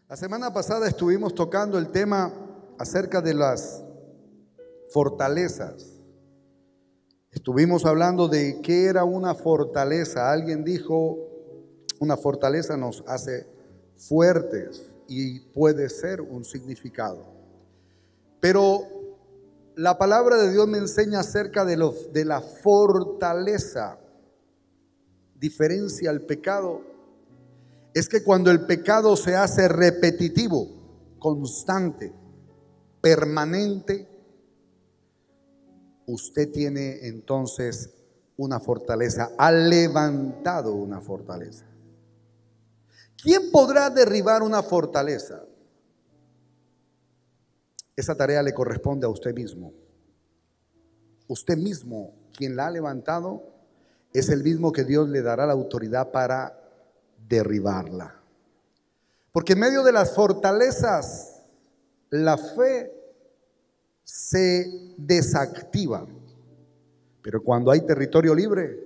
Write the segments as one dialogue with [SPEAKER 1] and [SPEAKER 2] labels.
[SPEAKER 1] La semana pasada estuvimos tocando el tema acerca de las fortalezas. Estuvimos hablando de qué era una fortaleza. Alguien dijo, una fortaleza nos hace fuertes y puede ser un significado. Pero la palabra de Dios me enseña acerca de la fortaleza. Diferencia al pecado. Es que cuando el pecado se hace repetitivo, constante, permanente, usted tiene entonces una fortaleza, ha levantado una fortaleza. ¿Quién podrá derribar una fortaleza? Esa tarea le corresponde a usted mismo. Usted mismo, quien la ha levantado, es el mismo que Dios le dará la autoridad para derribarla. Porque en medio de las fortalezas, la fe se desactiva. Pero cuando hay territorio libre,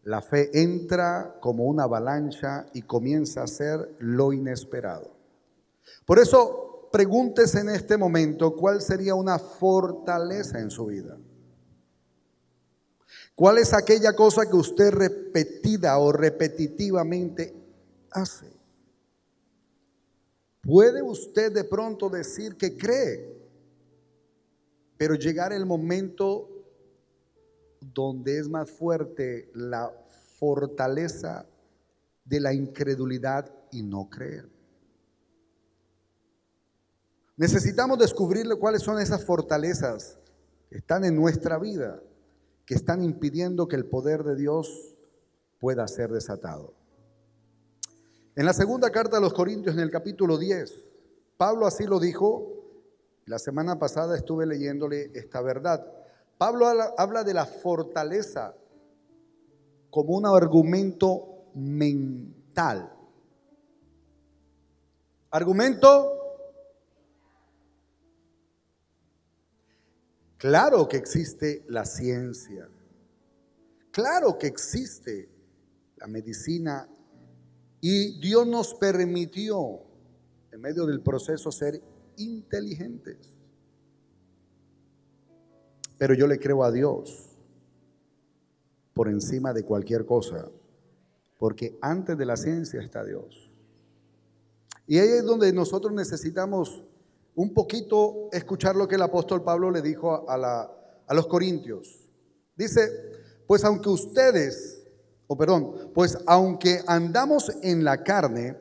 [SPEAKER 1] la fe entra como una avalancha y comienza a hacer lo inesperado. Por eso, pregúntese en este momento cuál sería una fortaleza en su vida. ¿Cuál es aquella cosa que usted repetida o repetitivamente hace? Puede usted de pronto decir que cree, pero llegar el momento donde es más fuerte la fortaleza de la incredulidad y no creer. Necesitamos descubrir cuáles son esas fortalezas que están en nuestra vida, que están impidiendo que el poder de Dios pueda ser desatado. En la segunda carta a los Corintios, en el capítulo 10, Pablo así lo dijo. La semana pasada estuve leyéndole esta verdad. Pablo habla de la fortaleza como un argumento mental. Argumento. Claro que existe la ciencia, claro que existe la medicina y Dios nos permitió en medio del proceso ser inteligentes. Pero yo le creo a Dios por encima de cualquier cosa, porque antes de la ciencia está Dios. Y ahí es donde nosotros necesitamos un poquito escuchar lo que el apóstol Pablo le dijo a los corintios. Dice, pues aunque andamos en la carne,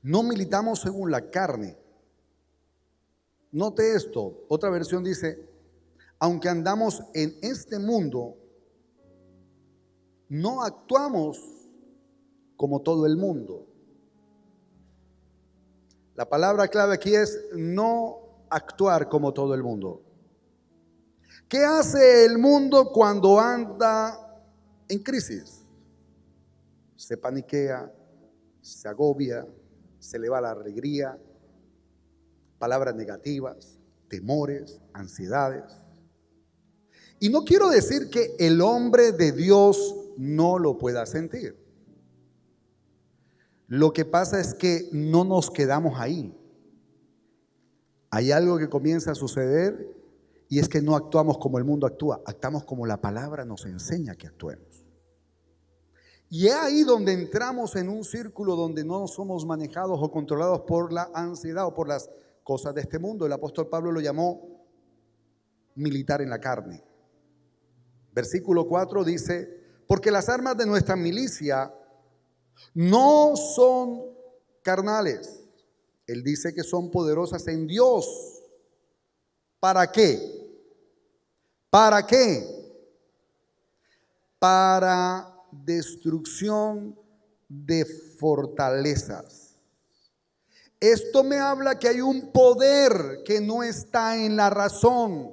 [SPEAKER 1] no militamos según la carne. Note esto, otra versión dice, aunque andamos en este mundo, no actuamos como todo el mundo. La palabra clave aquí es no actuar como todo el mundo. ¿Qué hace el mundo cuando anda en crisis? Se paniquea, se agobia, se le va la alegría, palabras negativas, temores, ansiedades. Y no quiero decir que el hombre de Dios no lo pueda sentir. Lo que pasa es que no nos quedamos ahí. Hay algo que comienza a suceder y es que no actuamos como el mundo actúa, actuamos como la palabra nos enseña que actuemos. Y es ahí donde entramos en un círculo donde no somos manejados o controlados por la ansiedad o por las cosas de este mundo. El apóstol Pablo lo llamó militar en la carne. Versículo 4 dice, porque las armas de nuestra milicia no son carnales. Él dice que son poderosas en Dios. ¿Para qué? ¿Para qué? Para destrucción de fortalezas. Esto me habla que hay un poder que no está en la razón,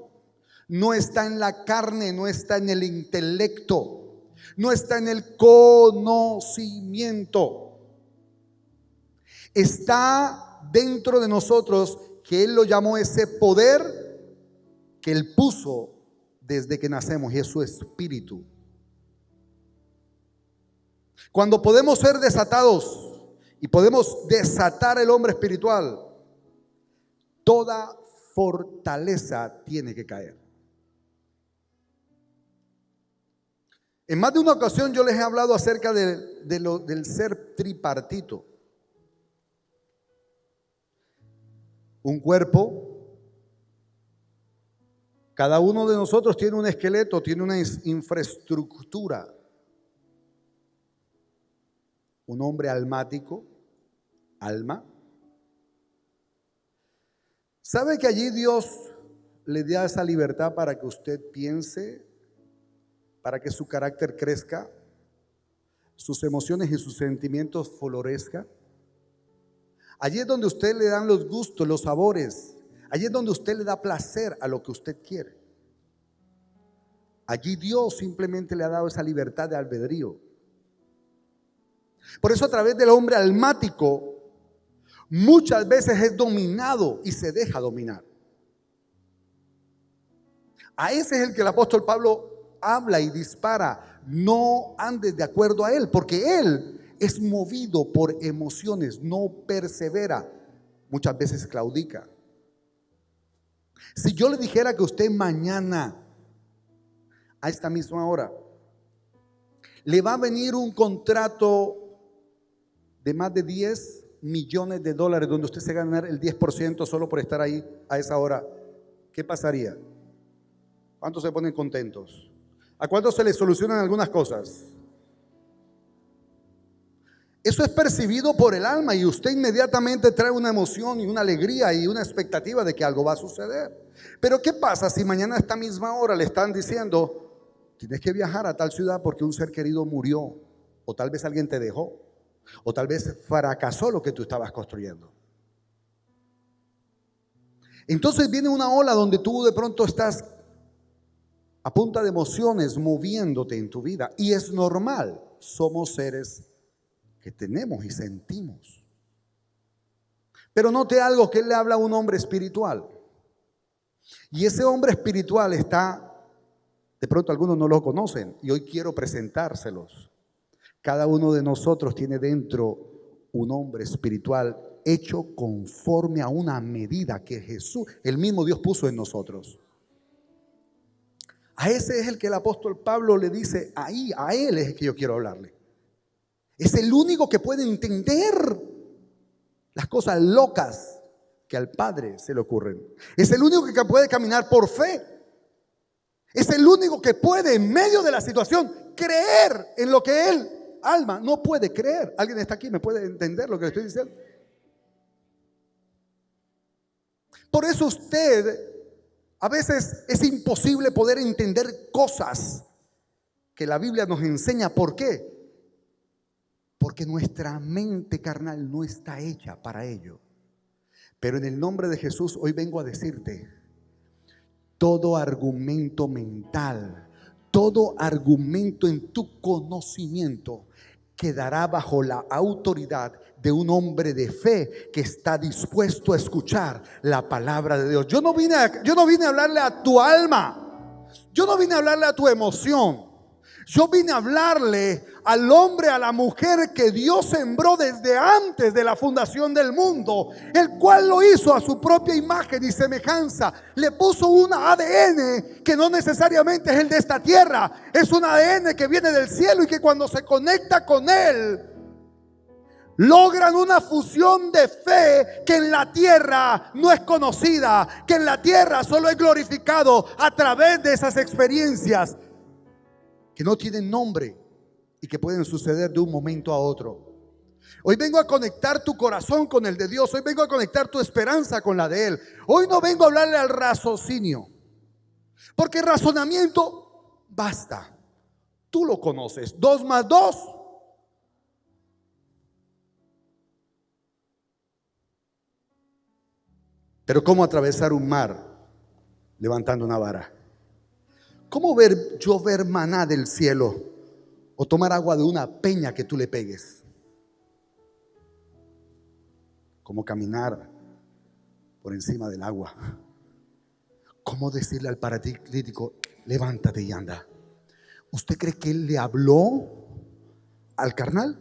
[SPEAKER 1] no está en la carne, no está en el intelecto, no está en el conocimiento. Está dentro de nosotros, que Él lo llamó ese poder que Él puso desde que nacemos, y es su espíritu. Cuando podemos ser desatados y podemos desatar el hombre espiritual, toda fortaleza tiene que caer. En más de una ocasión yo les he hablado acerca del ser tripartito. Un cuerpo, cada uno de nosotros tiene un esqueleto, tiene una infraestructura. Un hombre almático, alma. ¿Sabe que allí Dios le da esa libertad para que usted piense, para que su carácter crezca, sus emociones y sus sentimientos florezcan? Allí es donde usted le dan los gustos, los sabores. Allí es donde usted le da placer a lo que usted quiere. Allí Dios simplemente le ha dado esa libertad de albedrío. Por eso a través del hombre almático muchas veces es dominado y se deja dominar. A ese es el que el apóstol Pablo habla y dispara. No andes de acuerdo a él, porque él es movido por emociones, no persevera, muchas veces claudica. Si yo le dijera que usted mañana a esta misma hora le va a venir un contrato de más de 10 millones de dólares donde usted se gana el 10% solo por estar ahí a esa hora, ¿qué pasaría? ¿Cuántos se ponen contentos? ¿A cuántos se les solucionan algunas cosas? Eso es percibido por el alma y usted inmediatamente trae una emoción y una alegría y una expectativa de que algo va a suceder. Pero ¿qué pasa si mañana a esta misma hora le están diciendo: tienes que viajar a tal ciudad porque un ser querido murió, o tal vez alguien te dejó, o tal vez fracasó lo que tú estabas construyendo? Entonces viene una ola donde tú de pronto estás a punta de emociones moviéndote en tu vida, y es normal, somos seres que tenemos y sentimos. Pero note algo, que él le habla a un hombre espiritual, y ese hombre espiritual está, de pronto algunos no lo conocen y hoy quiero presentárselos. Cada uno de nosotros tiene dentro un hombre espiritual hecho conforme a una medida que Jesús, el mismo Dios, puso en nosotros. A ese es el que el apóstol Pablo le dice, ahí, a él es el que yo quiero hablarle. Es el único que puede entender las cosas locas que al Padre se le ocurren. Es el único que puede caminar por fe. Es el único que puede, en medio de la situación, creer en lo que él, alma, no puede creer. ¿Alguien está aquí? ¿Me puede entender lo que le estoy diciendo? Por eso a veces es imposible poder entender cosas que la Biblia nos enseña. ¿Por qué? Porque nuestra mente carnal no está hecha para ello. Pero en el nombre de Jesús hoy vengo a decirte, todo argumento mental, todo argumento en tu conocimiento quedará bajo la autoridad de un hombre de fe que está dispuesto a escuchar la palabra de Dios. Yo no vine a hablarle a tu alma, yo no vine a hablarle a tu emoción. Yo vine a hablarle al hombre, a la mujer que Dios sembró desde antes de la fundación del mundo, el cual lo hizo a su propia imagen y semejanza. Le puso un ADN que no necesariamente es el de esta tierra, es un ADN que viene del cielo y que cuando se conecta con él, logran una fusión de fe que en la tierra no es conocida, que en la tierra solo es glorificado a través de esas experiencias que no tienen nombre y que pueden suceder de un momento a otro. Hoy vengo a conectar tu corazón con el de Dios. Hoy vengo a conectar tu esperanza con la de Él. Hoy no vengo a hablarle al raciocinio, porque el razonamiento basta. Tú lo conoces. 2 más 2. Pero ¿cómo atravesar un mar levantando una vara? ¿Cómo llover maná del cielo o tomar agua de una peña que tú le pegues? ¿Cómo caminar por encima del agua? ¿Cómo decirle al paralítico, levántate y anda? ¿Usted cree que él le habló al carnal?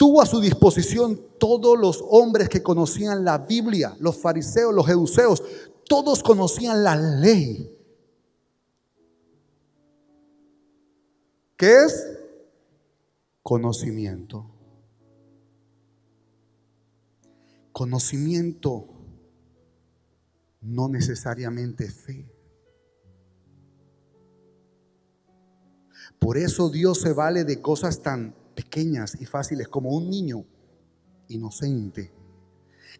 [SPEAKER 1] tuvo a su disposición todos los hombres que conocían la Biblia, los fariseos, los saduceos, todos conocían la ley. ¿Qué es? Conocimiento. Conocimiento, no necesariamente fe. Por eso Dios se vale de cosas tan pequeñas y fáciles como un niño inocente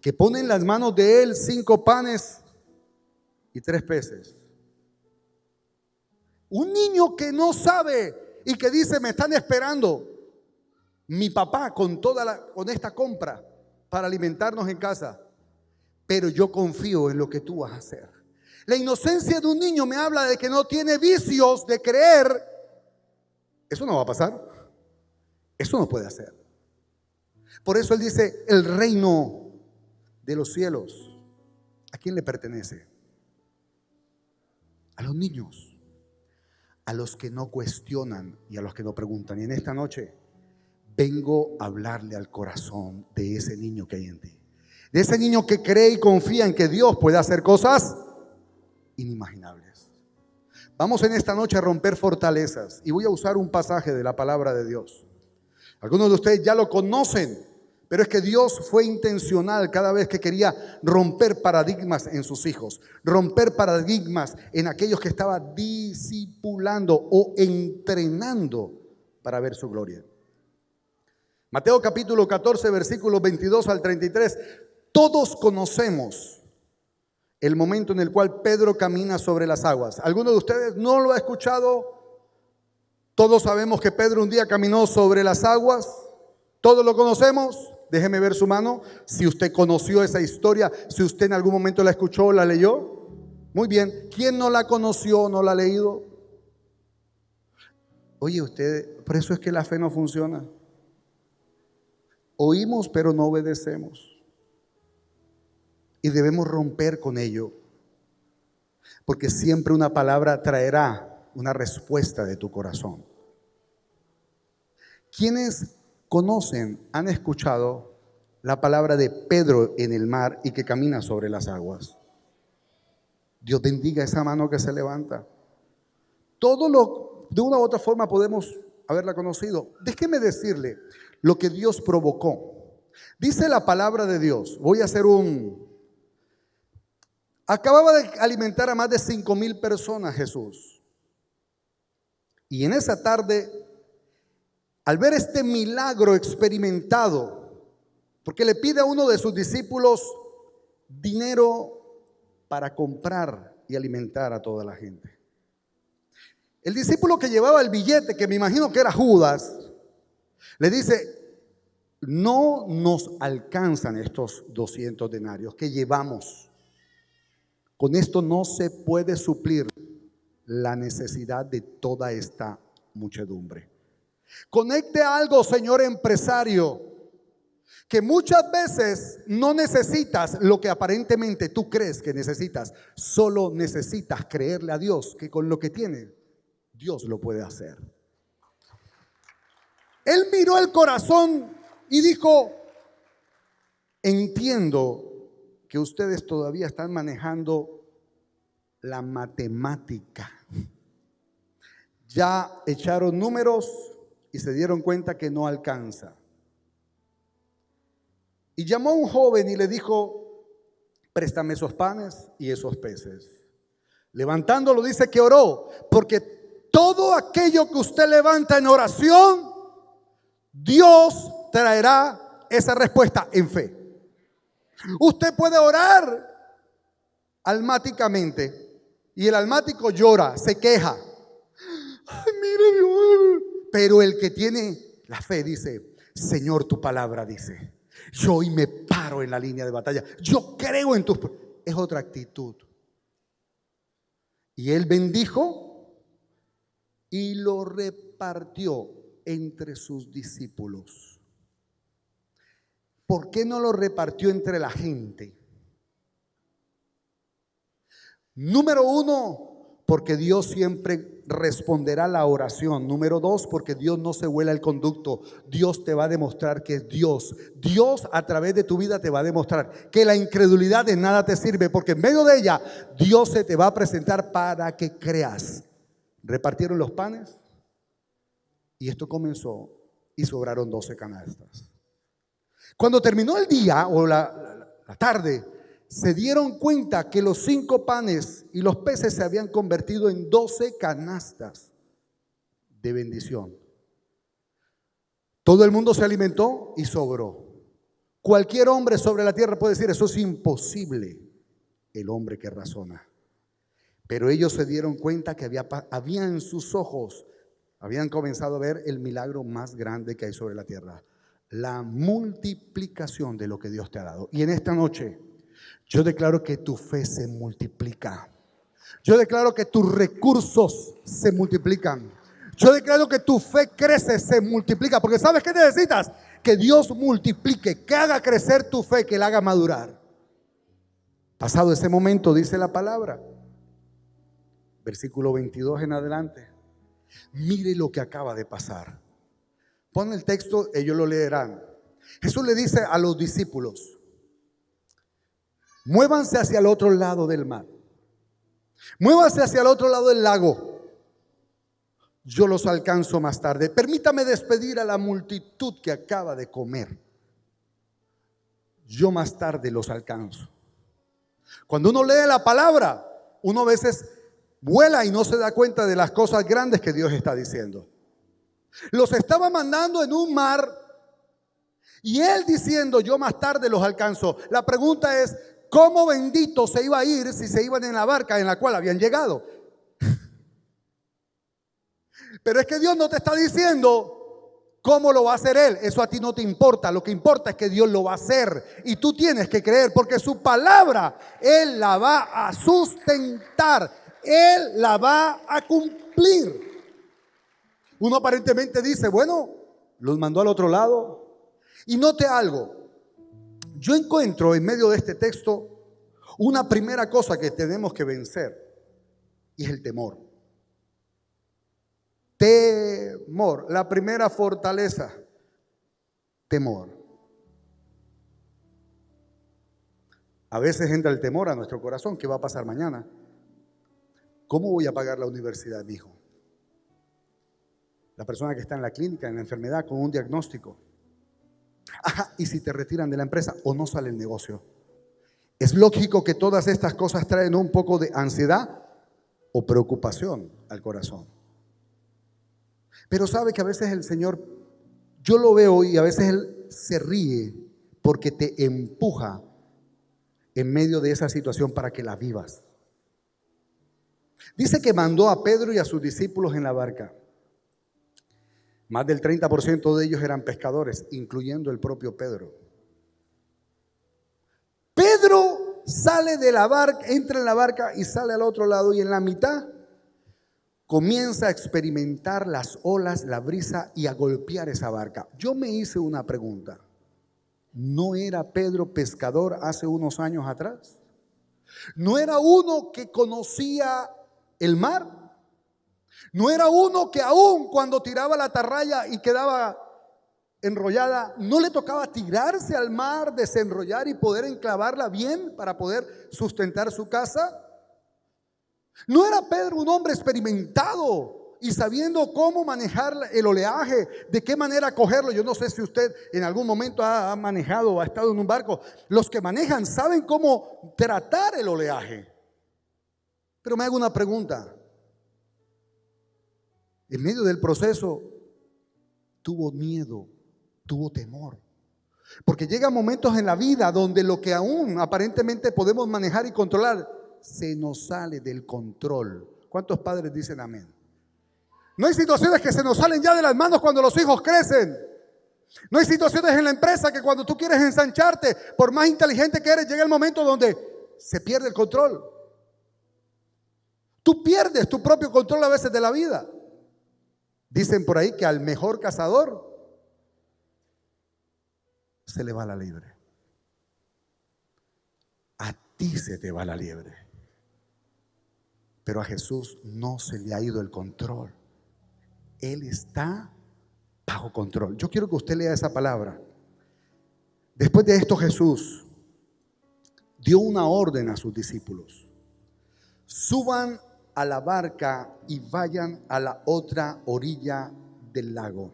[SPEAKER 1] que pone en las manos de él 5 panes y 3 peces. Un niño que no sabe y que dice: me están esperando mi papá con con esta compra para alimentarnos en casa, pero yo confío en lo que tú vas a hacer. La inocencia de un niño me habla de que no tiene vicios de creer. Eso no va a pasar. Eso no puede hacer. Por eso él dice: el reino de los cielos, ¿a quién le pertenece? A los niños, a los que no cuestionan y a los que no preguntan. Y en esta noche vengo a hablarle al corazón de ese niño que hay en ti, de ese niño que cree y confía en que Dios puede hacer cosas inimaginables. Vamos en esta noche a romper fortalezas y voy a usar un pasaje de la palabra de Dios. Algunos de ustedes ya lo conocen, pero es que Dios fue intencional cada vez que quería romper paradigmas en sus hijos, romper paradigmas en aquellos que estaba discipulando o entrenando para ver su gloria. Mateo capítulo 14, versículos 22 al 33. Todos conocemos el momento en el cual Pedro camina sobre las aguas. ¿Alguno de ustedes no lo ha escuchado? Todos sabemos que Pedro un día caminó sobre las aguas. ¿Todos lo conocemos? Déjeme ver su mano. Si usted conoció esa historia, si usted en algún momento la escuchó o la leyó. Muy bien. ¿Quién no la conoció o no la ha leído? Oye, usted, por eso es que la fe no funciona. Oímos pero no obedecemos. Y debemos romper con ello, porque siempre una palabra traerá una respuesta de tu corazón. ¿Quiénes conocen, han escuchado la palabra de Pedro en el mar y que camina sobre las aguas? Dios bendiga esa mano que se levanta. Todo lo, de una u otra forma podemos haberla conocido. Déjeme decirle lo que Dios provocó. Dice la palabra de Dios. Voy a hacer acababa de alimentar a más de 5,000 personas Jesús. Y en esa tarde, al ver este milagro experimentado, porque le pide a uno de sus discípulos dinero para comprar y alimentar a toda la gente. El discípulo que llevaba el billete, que me imagino que era Judas, le dice: no nos alcanzan estos 200 denarios que llevamos. Con esto no se puede suplir la necesidad de toda esta muchedumbre. Conecte algo, señor empresario, que muchas veces no necesitas lo que aparentemente tú crees que necesitas. Solo necesitas creerle a Dios que con lo que tiene, Dios lo puede hacer. Él miró el corazón y dijo: entiendo que ustedes todavía están manejando la matemática. Ya echaron números y se dieron cuenta que no alcanza. Y llamó a un joven y le dijo: préstame esos panes y esos peces. Levantándolo, dice que oró, porque todo aquello que usted levanta en oración, Dios traerá esa respuesta en fe. Usted puede orar almáticamente y el almático llora, se queja. Ay, mire Dios. Pero el que tiene la fe dice: Señor, tu palabra dice, yo hoy me paro en la línea de batalla, yo creo en tus. Es otra actitud. Y él bendijo y lo repartió entre sus discípulos. ¿Por qué no lo repartió entre la gente? Número uno, porque Dios siempre responderá la oración. Número 2, porque Dios no se vuela el conducto. Dios te va a demostrar que es Dios. Dios a través de tu vida te va a demostrar que la incredulidad de nada te sirve, porque en medio de ella Dios se te va a presentar para que creas. Repartieron los panes y esto comenzó y sobraron 12 canastas. Cuando terminó el día o la tarde, se dieron cuenta que los 5 panes y los peces se habían convertido en 12 canastas de bendición. Todo el mundo se alimentó y sobró. Cualquier hombre sobre la tierra puede decir: eso es imposible, el hombre que razona. Pero ellos se dieron cuenta que había en sus ojos, habían comenzado a ver el milagro más grande que hay sobre la tierra: la multiplicación de lo que Dios te ha dado. Y en esta noche yo declaro que tu fe se multiplica. Yo declaro que tus recursos se multiplican. Yo declaro que tu fe crece, se multiplica. Porque ¿sabes qué necesitas? Que Dios multiplique, que haga crecer tu fe, que la haga madurar. Pasado ese momento, dice la palabra, versículo 22 en adelante, mire lo que acaba de pasar. Pon el texto, ellos lo leerán. Jesús le dice a los discípulos: muévanse hacia el otro lado del mar. Muévanse hacia el otro lado del lago. Yo los alcanzo más tarde. Permítame despedir a la multitud que acaba de comer. Yo más tarde los alcanzo. Cuando uno lee la palabra, uno a veces vuela y no se da cuenta de las cosas grandes que Dios está diciendo. Los estaba mandando en un mar y Él diciendo: yo más tarde los alcanzo. La pregunta es: ¿cómo bendito se iba a ir si se iban en la barca en la cual habían llegado? Pero es que Dios no te está diciendo cómo lo va a hacer Él. Eso a ti no te importa. Lo que importa es que Dios lo va a hacer. Y tú tienes que creer, porque su palabra Él la va a sustentar. Él la va a cumplir. Uno aparentemente dice: bueno, los mandó al otro lado. Y note algo. Yo encuentro en medio de este texto una primera cosa que tenemos que vencer, y es el temor. Temor, la primera fortaleza, temor. A veces entra el temor a nuestro corazón. ¿Qué va a pasar mañana? ¿Cómo voy a pagar la universidad de mi hijo? La persona que está en la clínica, en la enfermedad, con un diagnóstico. Ajá, ¿y si te retiran de la empresa o no sale el negocio? Es lógico que todas estas cosas traen un poco de ansiedad o preocupación al corazón. Pero sabe que a veces el Señor, yo lo veo y a veces Él se ríe porque te empuja en medio de esa situación para que la vivas. Dice que mandó a Pedro y a sus discípulos en la barca. Más del 30% de ellos eran pescadores, incluyendo el propio Pedro. Pedro sale de la barca, entra en la barca y sale al otro lado, y en la mitad comienza a experimentar las olas, la brisa y a golpear esa barca. Yo me hice una pregunta: ¿no era Pedro pescador hace unos años atrás? ¿No era uno que conocía el mar? ¿No era uno que aún cuando tiraba la atarraya y quedaba enrollada, no le tocaba tirarse al mar, desenrollar y poder enclavarla bien para poder sustentar su casa? ¿No era Pedro un hombre experimentado y sabiendo cómo manejar el oleaje, de qué manera cogerlo? Yo no sé si usted en algún momento ha manejado o ha estado en un barco. Los que manejan saben cómo tratar el oleaje. Pero me hago una pregunta: en medio del proceso tuvo miedo, tuvo temor. Porque llegan momentos en la vida donde lo que aún aparentemente podemos manejar y controlar se nos sale del control. ¿Cuántos padres dicen amén? No hay situaciones que se nos salen ya de las manos cuando los hijos crecen. No hay situaciones en la empresa que cuando tú quieres ensancharte, por más inteligente que eres, llega el momento donde se pierde el control. Tú pierdes tu propio control a veces de la vida. Dicen por ahí que al mejor cazador se le va la liebre. A ti se te va la liebre. Pero a Jesús no se le ha ido el control. Él está bajo control. Yo quiero que usted lea esa palabra. Después de esto, Jesús dio una orden a sus discípulos: suban a la barca y vayan a la otra orilla del lago.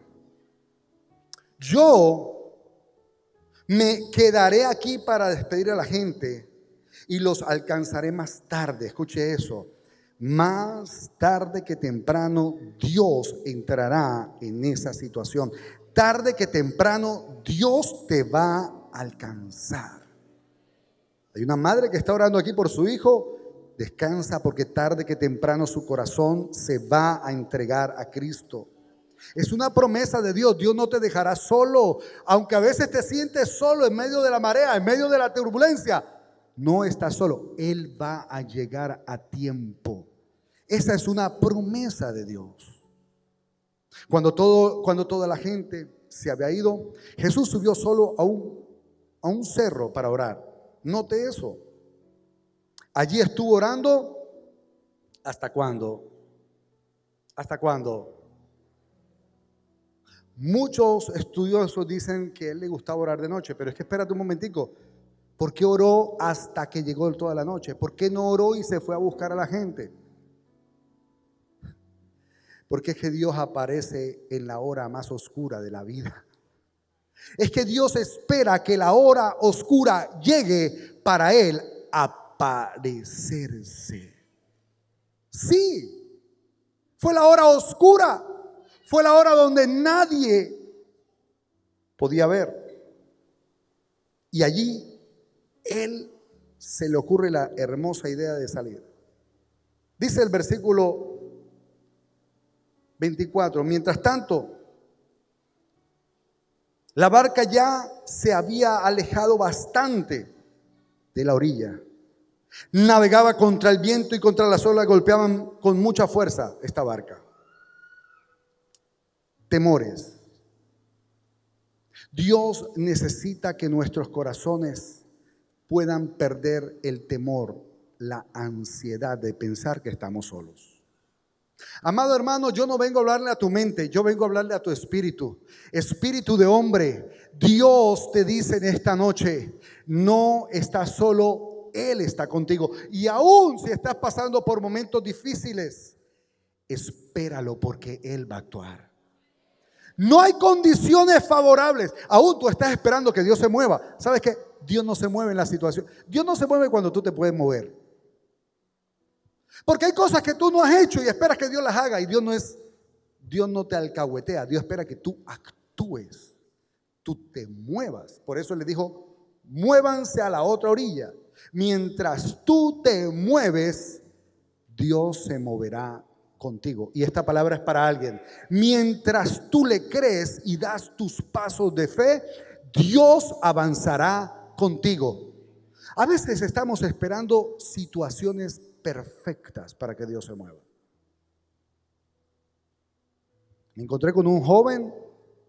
[SPEAKER 1] Yo me quedaré aquí para despedir a la gente y los alcanzaré más tarde. Escuche eso. Más tarde que temprano Dios entrará en esa situación. Tarde que temprano Dios te va a alcanzar. Hay una madre que está orando aquí por su hijo. Descansa, porque tarde que temprano su corazón se va a entregar a Cristo. Es una promesa de Dios. Dios no te dejará solo. Aunque a veces te sientes solo en medio de la marea, en medio de la turbulencia, no estás solo. Él va a llegar a tiempo. Esa es una promesa de Dios. Cuando toda la gente se había ido, Jesús subió solo a un cerro para orar. Note eso. Allí estuvo orando. ¿Hasta cuándo? ¿Hasta cuándo? Muchos estudiosos dicen que a él le gustaba orar de noche, pero es que espérate un momentico. ¿Por qué oró hasta que llegó toda la noche? ¿Por qué no oró y se fue a buscar a la gente? Porque es que Dios aparece en la hora más oscura de la vida. Es que Dios espera que la hora oscura llegue para Él aparecerse. Sí, fue la hora oscura. Fue la hora donde nadie podía ver. Y allí Él se le ocurre la hermosa idea de salir. Dice el versículo 24, mientras tanto, la barca ya se había alejado bastante de la orilla. Navegaba contra el viento y contra las olas, golpeaban con mucha fuerza esta barca. Temores. Dios necesita que nuestros corazones puedan perder el temor, la ansiedad de pensar que estamos solos. Amado hermano, yo no vengo a hablarle a tu mente, yo vengo a hablarle a tu espíritu. Espíritu de hombre, Dios te dice en esta noche: no estás solo, Él está contigo. Y aún si estás pasando por momentos difíciles, espéralo, porque Él va a actuar. No hay condiciones favorables. Aún tú estás esperando que Dios se mueva. ¿Sabes qué? Dios no se mueve en la situación. Dios no se mueve cuando tú te puedes mover. Porque hay cosas que tú no has hecho y esperas que Dios las haga. Y Dios no te alcahuetea. Dios espera que tú actúes, tú te muevas. Por eso le dijo: muévanse a la otra orilla. Mientras tú te mueves, Dios se moverá contigo. Y esta palabra es para alguien. Mientras tú le crees y das tus pasos de fe, Dios avanzará contigo. A veces estamos esperando situaciones perfectas para que Dios se mueva. Me encontré con un joven,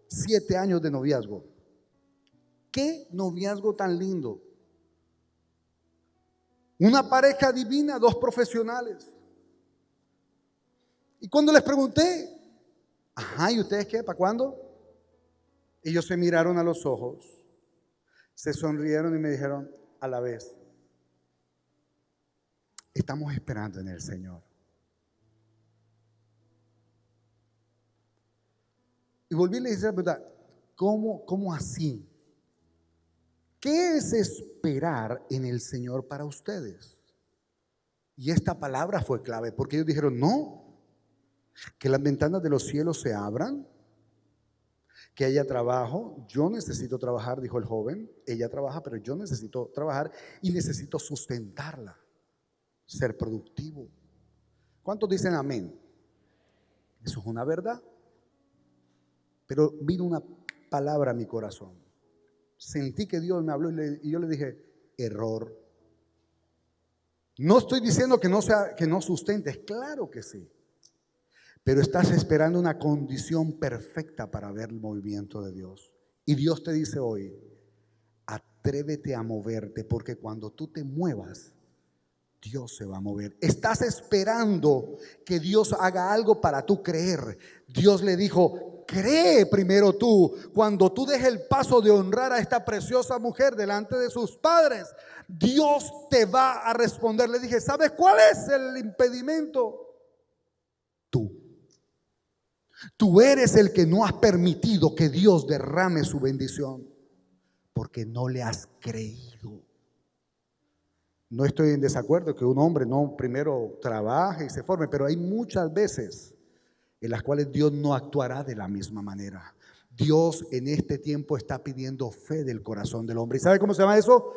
[SPEAKER 1] 7 años de noviazgo. ¿Qué noviazgo tan lindo? Una pareja divina, 2 profesionales. Y cuando les pregunté: ajá, ¿y ustedes qué? ¿Para cuándo? Ellos se miraron a los ojos, se sonrieron y me dijeron a la vez: estamos esperando en el Señor. Y volví y le dije: ¿cómo así? ¿Qué es esperar en el Señor para ustedes? Y esta palabra fue clave, porque ellos dijeron: no, que las ventanas de los cielos se abran, que haya trabajo. Yo necesito trabajar, dijo el joven. Ella trabaja, pero yo necesito trabajar y necesito sustentarla, ser productivo. ¿Cuántos dicen amén? Eso es una verdad. Pero vino una palabra a mi corazón. Sentí que Dios me habló y yo le dije: error. No estoy diciendo que no sustentes, claro que sí. Pero estás esperando una condición perfecta para ver el movimiento de Dios. Y Dios te dice hoy: atrévete a moverte, porque cuando tú te muevas, Dios se va a mover. Estás esperando que Dios haga algo para tú creer. Dios le dijo, cree primero tú. Cuando tú dejes el paso de honrar a esta preciosa mujer delante de sus padres, Dios te va a responder. Le dije, ¿sabes cuál es el impedimento? Tú. Tú eres el que no has permitido que Dios derrame su bendición, porque no le has creído. No estoy en desacuerdo que un hombre no primero trabaje y se forme, pero hay muchas veces en las cuales Dios no actuará de la misma manera. Dios en este tiempo está pidiendo fe del corazón del hombre. ¿Y sabe cómo se llama eso?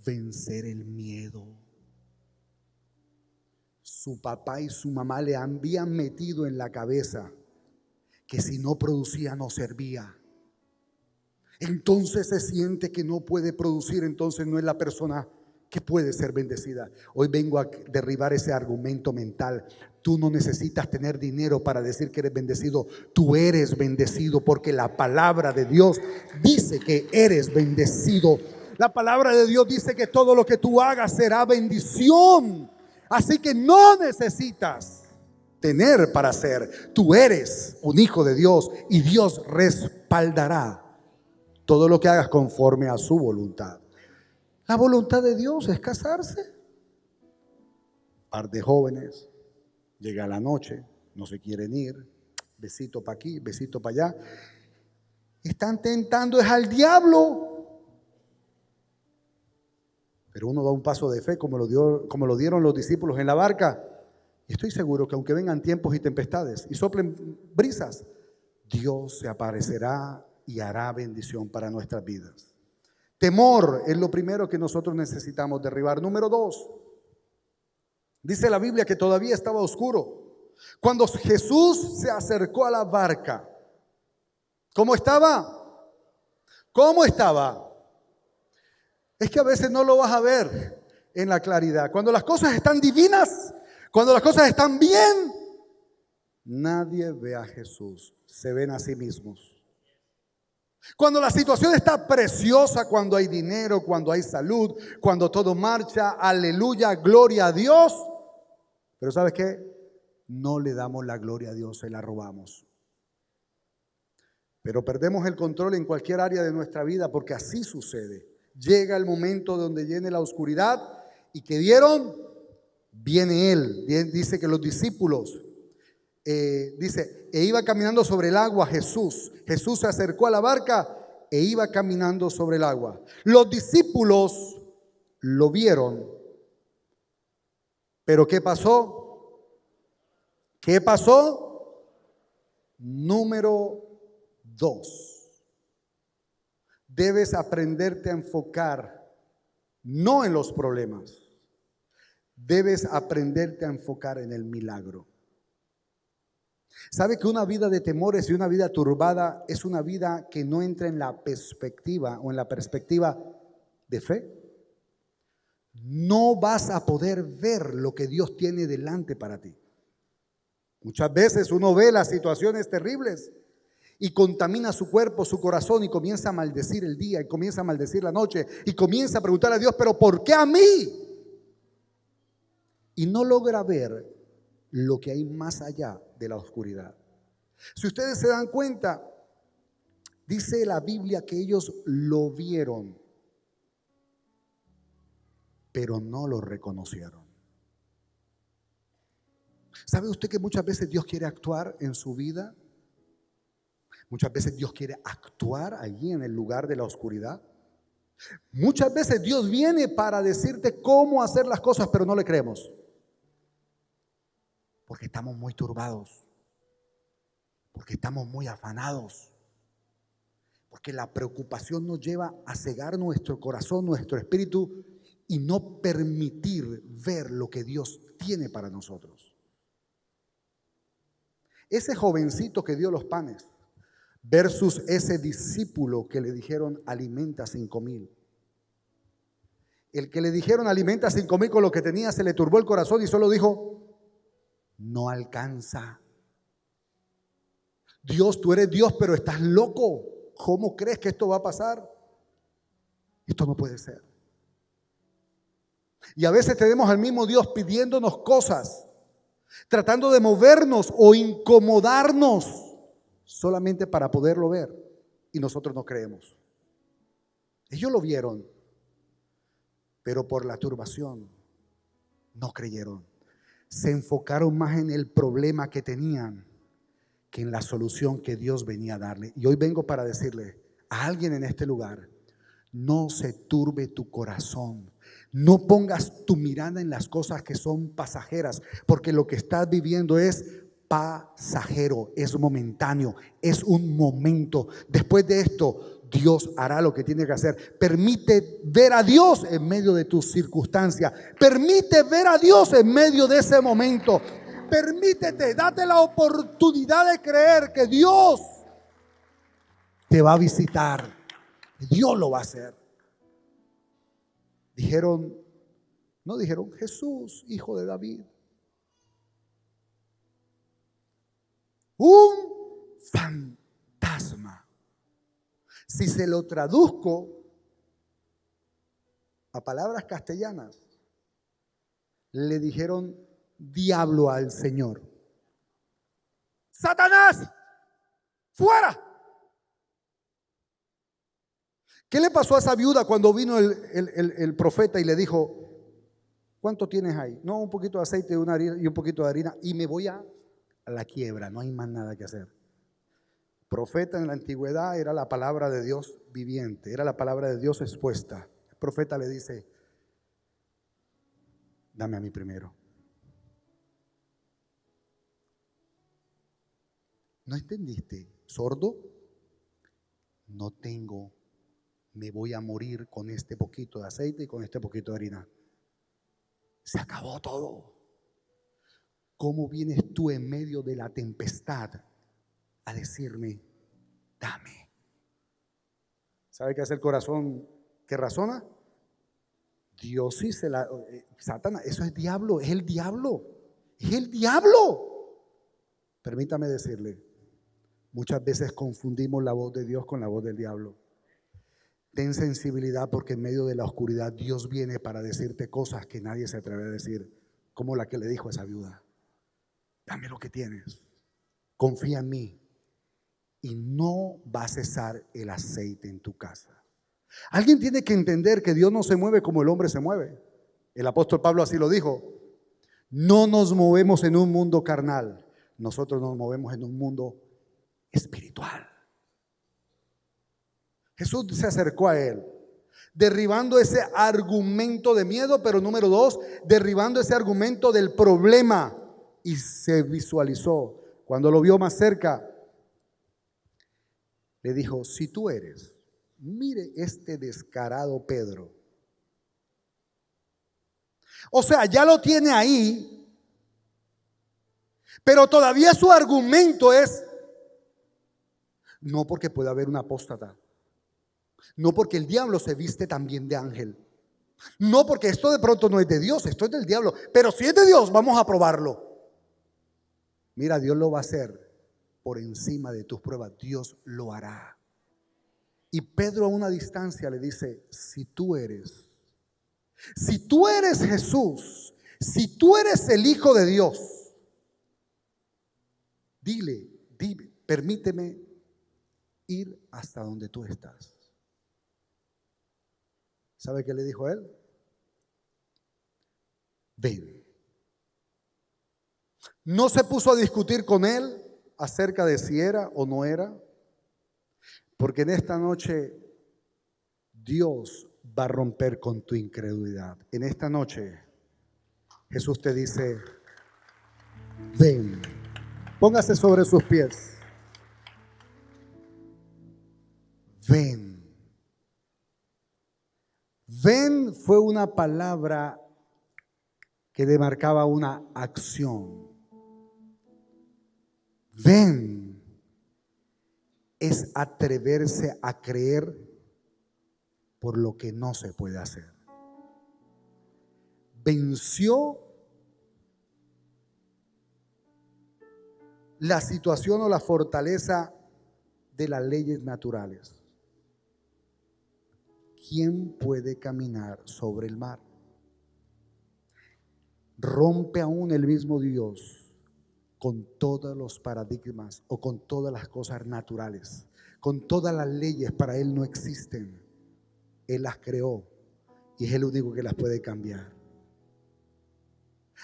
[SPEAKER 1] Vencer el miedo. Su papá y su mamá le habían metido en la cabeza que si no producía no servía. Entonces se siente que no puede producir, entonces no es la persona que puede ser bendecida. Hoy vengo a derribar ese argumento mental. Tú no necesitas tener dinero para decir que eres bendecido. Tú eres bendecido porque la palabra de Dios dice que eres bendecido. La palabra de Dios dice que todo lo que tú hagas será bendición. Así que no necesitas tener para hacer. Tú eres un hijo de Dios y Dios respaldará todo lo que hagas conforme a su voluntad. La voluntad de Dios es casarse. Par de jóvenes, llega la noche, no se quieren ir, besito para aquí, besito para allá. Están tentando es al diablo. Pero uno da un paso de fe como lo dieron los discípulos en la barca. Y estoy seguro que aunque vengan tiempos y tempestades y soplen brisas, Dios se aparecerá y hará bendición para nuestras vidas. Temor es lo primero que nosotros necesitamos derribar. Número 2, dice la Biblia que todavía estaba oscuro. Cuando Jesús se acercó a la barca, ¿cómo estaba? ¿Cómo estaba? Es que a veces no lo vas a ver en la claridad. Cuando las cosas están divinas, cuando las cosas están bien, nadie ve a Jesús, se ven a sí mismos. Cuando la situación está preciosa, cuando hay dinero, cuando hay salud, cuando todo marcha, aleluya, gloria a Dios. Pero ¿sabes qué? No le damos la gloria a Dios, se la robamos. Pero perdemos el control en cualquier área de nuestra vida porque así sucede. Llega el momento donde viene la oscuridad y ¿qué vieron? Viene Él. Dice que los discípulos, dice, e iba caminando sobre el agua Jesús. Jesús se acercó a la barca e iba caminando sobre el agua. Los discípulos lo vieron. Pero ¿qué pasó? ¿Qué pasó? Número 2. Debes aprenderte a enfocar no en los problemas. Debes aprenderte a enfocar en el milagro. ¿Sabe que una vida de temores y una vida turbada es una vida que no entra en la perspectiva o en la perspectiva de fe? No vas a poder ver lo que Dios tiene delante para ti. Muchas veces uno ve las situaciones terribles y contamina su cuerpo, su corazón y comienza a maldecir el día y comienza a maldecir la noche y comienza a preguntar a Dios, ¿pero por qué a mí? Y no logra ver lo que hay más allá de la oscuridad. Si ustedes se dan cuenta, dice la Biblia que ellos lo vieron, pero no lo reconocieron. ¿Sabe usted que muchas veces Dios quiere actuar en su vida? Muchas veces Dios quiere actuar allí en el lugar de la oscuridad. Muchas veces Dios viene para decirte cómo hacer las cosas, pero no le creemos. Porque estamos muy turbados. Porque estamos muy afanados. Porque la preocupación nos lleva a cegar nuestro corazón, nuestro espíritu y no permitir ver lo que Dios tiene para nosotros. Ese jovencito que dio los panes versus ese discípulo que le dijeron alimenta 5,000. El que le dijeron alimenta 5,000 con lo que tenía se le turbó el corazón y solo dijo, no alcanza. Dios, tú eres Dios, pero estás loco. ¿Cómo crees que esto va a pasar? Esto no puede ser. Y a veces tenemos al mismo Dios pidiéndonos cosas, tratando de movernos o incomodarnos solamente para poderlo ver. Y nosotros no creemos. Ellos lo vieron, pero por la turbación no creyeron. Se enfocaron más en el problema que tenían que en la solución que Dios venía a darle. Y hoy vengo para decirle a alguien en este lugar: no se turbe tu corazón. No pongas tu mirada en las cosas que son pasajeras, porque lo que estás viviendo es pasajero, es momentáneo, es un momento. Después de esto, Dios hará lo que tiene que hacer. Permite ver a Dios en medio de tus circunstancias. Permite ver a Dios en medio de ese momento. Permítete, date la oportunidad de creer que Dios te va a visitar. Dios lo va a hacer. No dijeron Jesús, hijo de David. Un fantasma. Si se lo traduzco a palabras castellanas, le dijeron diablo al Señor. Satanás, fuera. ¿Qué le pasó a esa viuda cuando vino el profeta y le dijo: ¿cuánto tienes ahí? No, un poquito de aceite y un poquito de harina, y me voy a la quiebra, no hay más nada que hacer. Profeta en la antigüedad era la palabra de Dios viviente, era la palabra de Dios expuesta. El profeta le dice: dame a mí primero. ¿No entendiste? ¿Sordo? No tengo. Me voy a morir con este poquito de aceite y con este poquito de harina. Se acabó todo. ¿Cómo vienes tú en medio de la tempestad a decirme, dame? ¿Sabe qué hace el corazón que razona? Dios sí se la... Satanás, eso es diablo, es el diablo. Es el diablo. Permítame decirle, muchas veces confundimos la voz de Dios con la voz del diablo. Ten sensibilidad, porque en medio de la oscuridad Dios viene para decirte cosas que nadie se atreve a decir, como la que le dijo a esa viuda: dame lo que tienes, confía en mí y no va a cesar el aceite en tu casa. Alguien tiene que entender que Dios no se mueve como el hombre se mueve. El apóstol Pablo así lo dijo: no nos movemos en un mundo carnal, nosotros nos movemos en un mundo espiritual. Jesús se acercó a él, derribando ese argumento de miedo, pero número 2, derribando ese argumento del problema, y se visualizó. Cuando lo vio más cerca, le dijo: si tú eres, mire este descarado Pedro. O sea, ya lo tiene ahí, pero todavía su argumento es: no porque pueda haber un apóstata, no porque el diablo se viste también de ángel, no porque esto de pronto no es de Dios, esto es del diablo, pero si es de Dios vamos a probarlo. Mira, Dios lo va a hacer por encima de tus pruebas, Dios lo hará. Y Pedro, a una distancia, le dice: si tú eres Jesús, si tú eres el Hijo de Dios, dile, permíteme ir hasta donde tú estás. ¿Sabe qué le dijo a él? Ven. No se puso a discutir con él acerca de si era o no era, porque en esta noche Dios va a romper con tu incredulidad. En esta noche Jesús te dice: ven. Póngase sobre sus pies. Ven. Ven fue una palabra que demarcaba una acción. Ven es atreverse a creer por lo que no se puede hacer. Venció la situación o la fortaleza de las leyes naturales. ¿Quién puede caminar sobre el mar? Rompe aún el mismo Dios con todos los paradigmas o con todas las cosas naturales, con todas las leyes. Para Él no existen. Él las creó y es el único que las puede cambiar.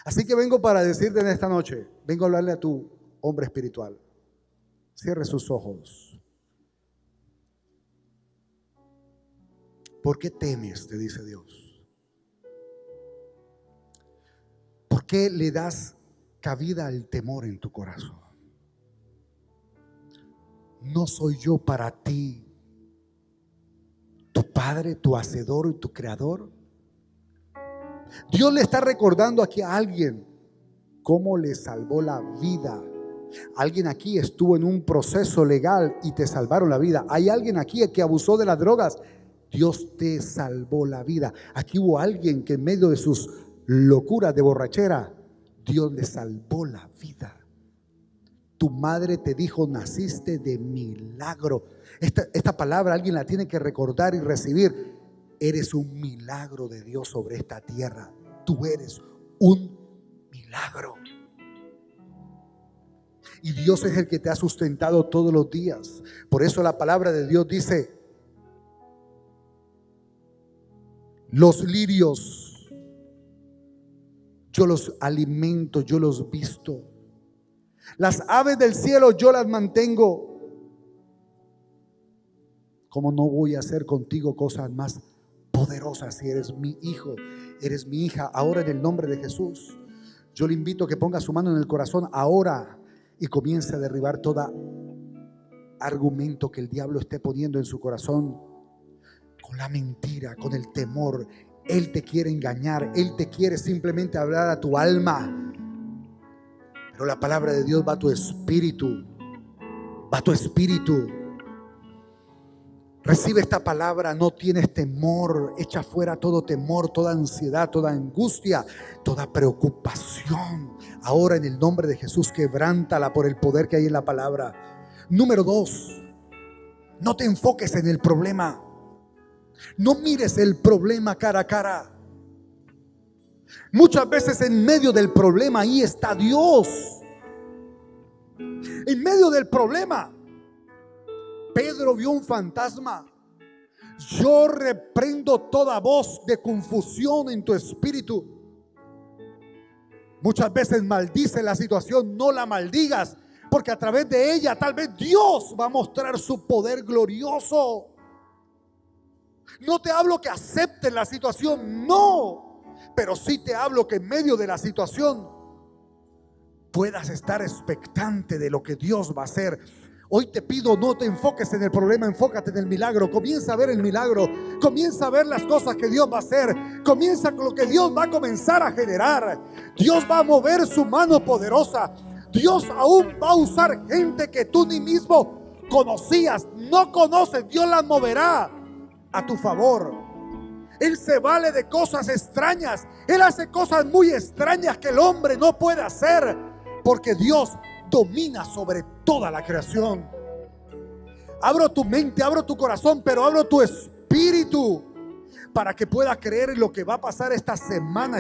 [SPEAKER 1] Así que vengo para decirte en esta noche, vengo a hablarle a tu hombre espiritual. Cierre sus ojos. ¿Por qué temes?, te dice Dios. ¿Por qué le das cabida al temor en tu corazón? ¿No soy yo para ti tu Padre, tu Hacedor y tu Creador? Dios le está recordando aquí a alguien cómo le salvó la vida. Alguien aquí estuvo en un proceso legal y te salvaron la vida. Hay alguien aquí que abusó de las drogas. Dios te salvó la vida. Aquí hubo alguien que en medio de sus locuras de borrachera, Dios le salvó la vida. Tu madre te dijo: naciste de milagro. Esta palabra alguien la tiene que recordar y recibir. Eres un milagro de Dios sobre esta tierra. Tú eres un milagro. Y Dios es el que te ha sustentado todos los días. Por eso la palabra de Dios dice: los lirios yo los alimento, yo los visto. Las aves del cielo yo las mantengo. ¿Cómo no voy a hacer contigo cosas más poderosas si eres mi hijo, eres mi hija? Ahora, en el nombre de Jesús, yo le invito a que ponga su mano en el corazón ahora y comience a derribar todo argumento que el diablo esté poniendo en su corazón con la mentira, con el temor. Él te quiere engañar, Él te quiere simplemente hablar a tu alma. Pero la palabra de Dios va a tu espíritu. Va a tu espíritu. Recibe esta palabra, no tienes temor. Echa fuera todo temor, toda ansiedad, toda angustia, toda preocupación. Ahora, en el nombre de Jesús, quebrántala por el poder que hay en la palabra. Número 2, no te enfoques en el problema. No mires el problema cara a cara. Muchas veces en medio del problema ahí está Dios. En medio del problema, Pedro vio un fantasma. Yo reprendo toda voz de confusión en tu espíritu. Muchas veces maldice la situación, no la maldigas, porque a través de ella tal vez Dios va a mostrar su poder glorioso. No te hablo que aceptes la situación, no, pero sí te hablo que en medio de la situación puedas estar expectante de lo que Dios va a hacer. Hoy te pido, no te enfoques en el problema, enfócate en el milagro. Comienza a ver el milagro, comienza a ver las cosas que Dios va a hacer, comienza con lo que Dios va a comenzar a generar. Dios va a mover su mano poderosa. Dios aún va a usar gente que tú ni mismo conocías, no conoces. Dios las moverá a tu favor. Él se vale de cosas extrañas. Él hace cosas muy extrañas que el hombre no puede hacer, porque Dios domina sobre toda la creación. Abro tu mente, abro tu corazón, pero abro tu espíritu para que puedas creer en lo que va a pasar esta semana,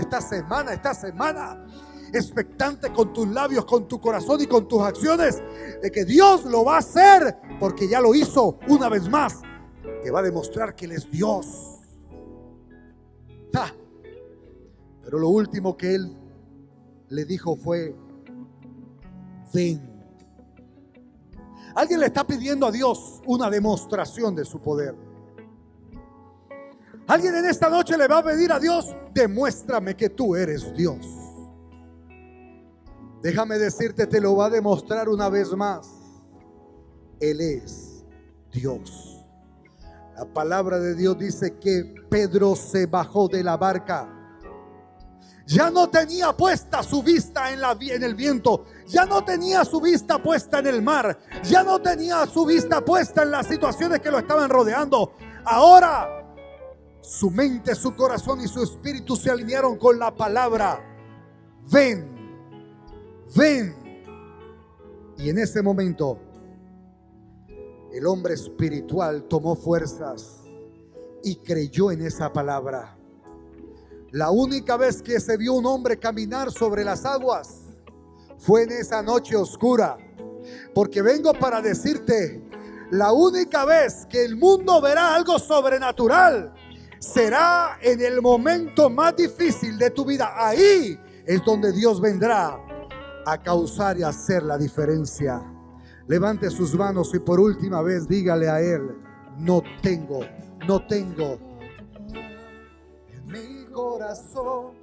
[SPEAKER 1] expectante con tus labios, con tu corazón y con tus acciones de que Dios lo va a hacer, porque ya lo hizo una vez más. Te va a demostrar que Él es Dios. Pero lo último que Él le dijo fue: ven. Alguien le está pidiendo a Dios una demostración de su poder. Alguien en esta noche le va a pedir a Dios: demuéstrame que tú eres Dios. Déjame decirte, te lo va a demostrar una vez más. Él es Dios. La palabra de Dios dice que Pedro se bajó de la barca. Ya no tenía puesta su vista en el viento. Ya no tenía su vista puesta en el mar. Ya no tenía su vista puesta en las situaciones que lo estaban rodeando. Ahora su mente, su corazón y su espíritu se alinearon con la palabra: ven, ven. Y en ese momento el hombre espiritual tomó fuerzas y creyó en esa palabra. La única vez que se vio un hombre caminar sobre las aguas fue en esa noche oscura. Porque vengo para decirte, la única vez que el mundo verá algo sobrenatural será en el momento más difícil de tu vida. Ahí es donde Dios vendrá a causar y hacer la diferencia. Levante sus manos y por última vez dígale a Él: no tengo en mi corazón